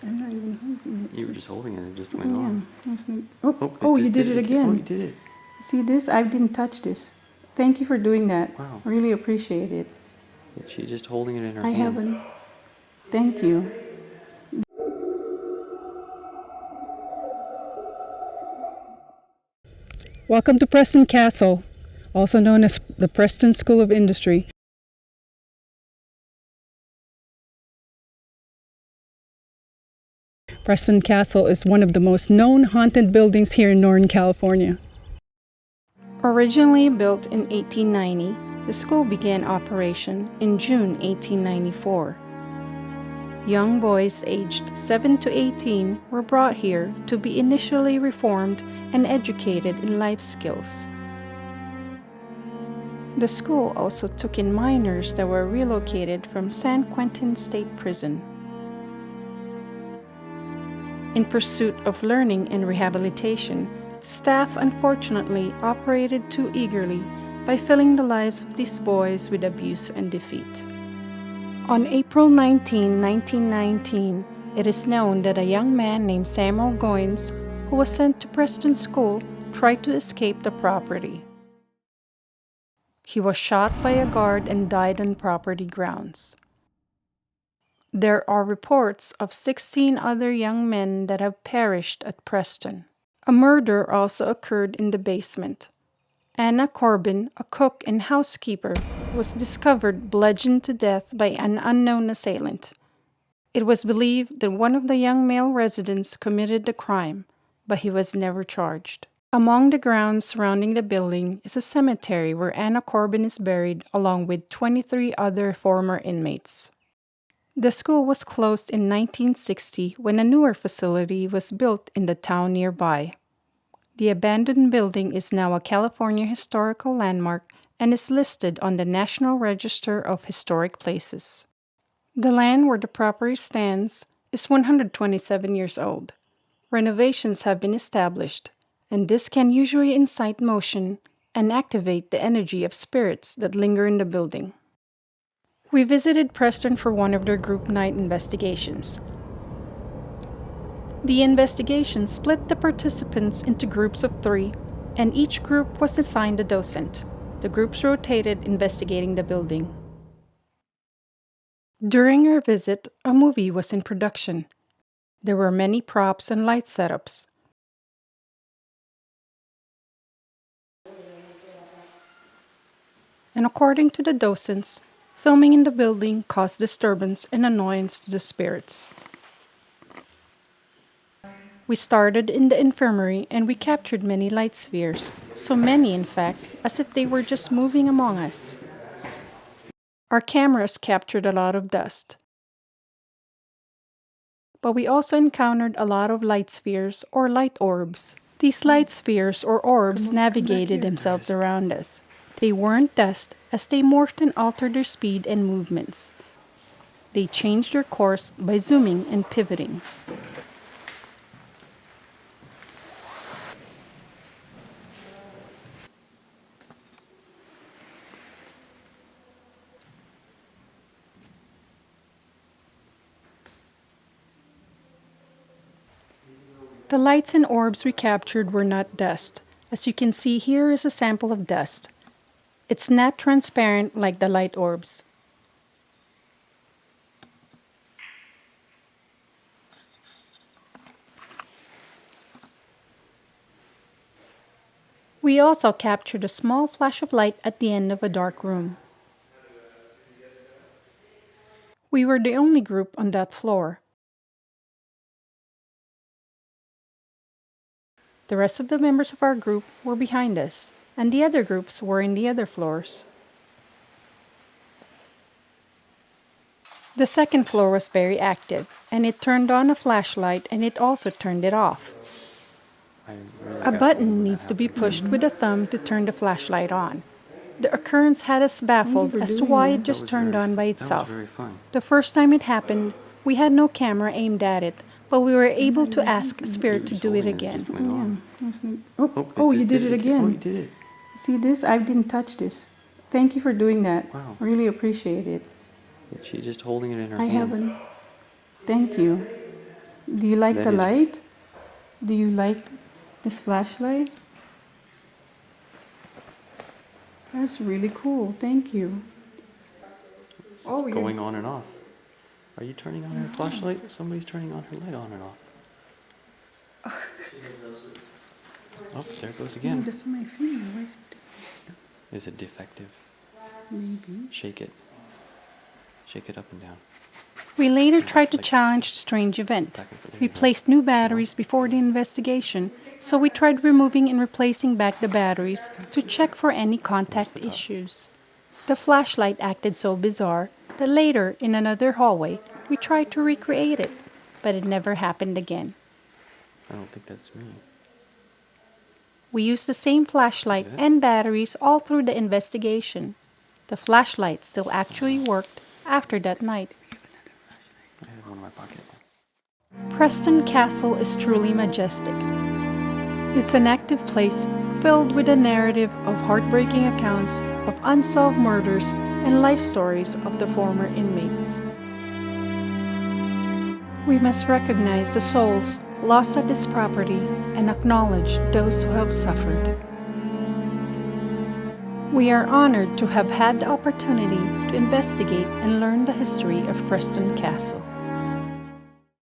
I'm not even holding it. You were just holding it, it just went on. Oh, you did it again. Oh, you did it. See this? I didn't touch this. Thank you for doing that. Wow. Really appreciate it. She's just holding it in her I hand. haven't. Thank you. Welcome to Preston Castle, also known as the Preston School of Industry. Preston Castle is one of the most known haunted buildings here in Northern California. Originally built in 1890, the school began operation in June 1894. Young boys aged 7 to 18 were brought here to be initially reformed and educated in life skills. The school also took in minors that were relocated from San Quentin State Prison. In pursuit of learning and rehabilitation, the staff unfortunately operated too eagerly by filling the lives of these boys with abuse and defeat. On April 19, 1919, it is known that a young man named Samuel Goins, who was sent to Preston School, tried to escape the property. He was shot by a guard and died on property grounds. There are reports of 16 other young men that have perished at Preston. A murder also occurred in the basement. Anna Corbin, a cook and housekeeper, was discovered bludgeoned to death by an unknown assailant. It was believed that one of the young male residents committed the crime, but he was never charged. Among the grounds surrounding the building is a cemetery where Anna Corbin is buried along with 23 other former inmates. The school was closed in 1960 when a newer facility was built in the town nearby. The abandoned building is now a California Historical Landmark and is listed on the National Register of Historic Places. The land where the property stands is 127 years old. Renovations have been established, and this can usually incite motion and activate the energy of spirits that linger in the building. We visited Preston for one of their group night investigations. The investigation split the participants into groups of 3, and each group was assigned a docent. The groups rotated investigating the building. During our visit, a movie was in production. There were many props and light setups. And according to the docents, filming in the building caused disturbance and annoyance to the spirits. We started in the infirmary and we captured many light spheres, so many in fact, as if they were just moving among us. Our cameras captured a lot of dust. But we also encountered a lot of light spheres or light orbs. These light spheres or orbs navigated themselves around us. They weren't dust, as they morphed and altered their speed and movements. They changed their course by zooming and pivoting. The lights and orbs we captured were not dust. As you can see, here is a sample of dust. It's not transparent like the light orbs. We also captured a small flash of light at the end of a dark room. We were the only group on that floor. The rest of the members of our group were behind us, and the other groups were in the other floors. The second floor was very active, and it turned on a flashlight and it also turned it off. A button needs to be pushed with a thumb to turn the flashlight on. The occurrence had us baffled as to why it just turned on by itself. The first time it happened, we had no camera aimed at it, but we were able to ask Spirit to do it again. Oh, you did it again. Oh, you did it. See this? I didn't touch this. Thank you for doing that. Wow. Really appreciate it. She's just holding it in her I hand. haven't. Thank you. Do you like That the is- light? Do you like this flashlight? That's really cool. Thank you. It's going on and off. Are you turning on her flashlight? Somebody's turning on her light on and off. Oh, there it goes No, again. that's my finger. Why is it? Is it defective? Maybe. Shake it. Shake it up and down. We later tried to challenge the strange event. We placed new batteries before the investigation, so we tried removing and replacing back the batteries to check for any contact issues. The flashlight acted so bizarre that later, in another hallway, we tried to recreate it, but it never happened again. I don't think that's me. We used the same flashlight and batteries all through the investigation. The flashlight still actually worked after that night. I have one in my pocket. Preston Castle is truly majestic. It's an active place filled with a narrative of heartbreaking accounts of unsolved murders and life stories of the former inmates. We must recognize the souls lost at this property and acknowledge those who have suffered. We are honored to have had the opportunity to investigate and learn the history of Preston Castle.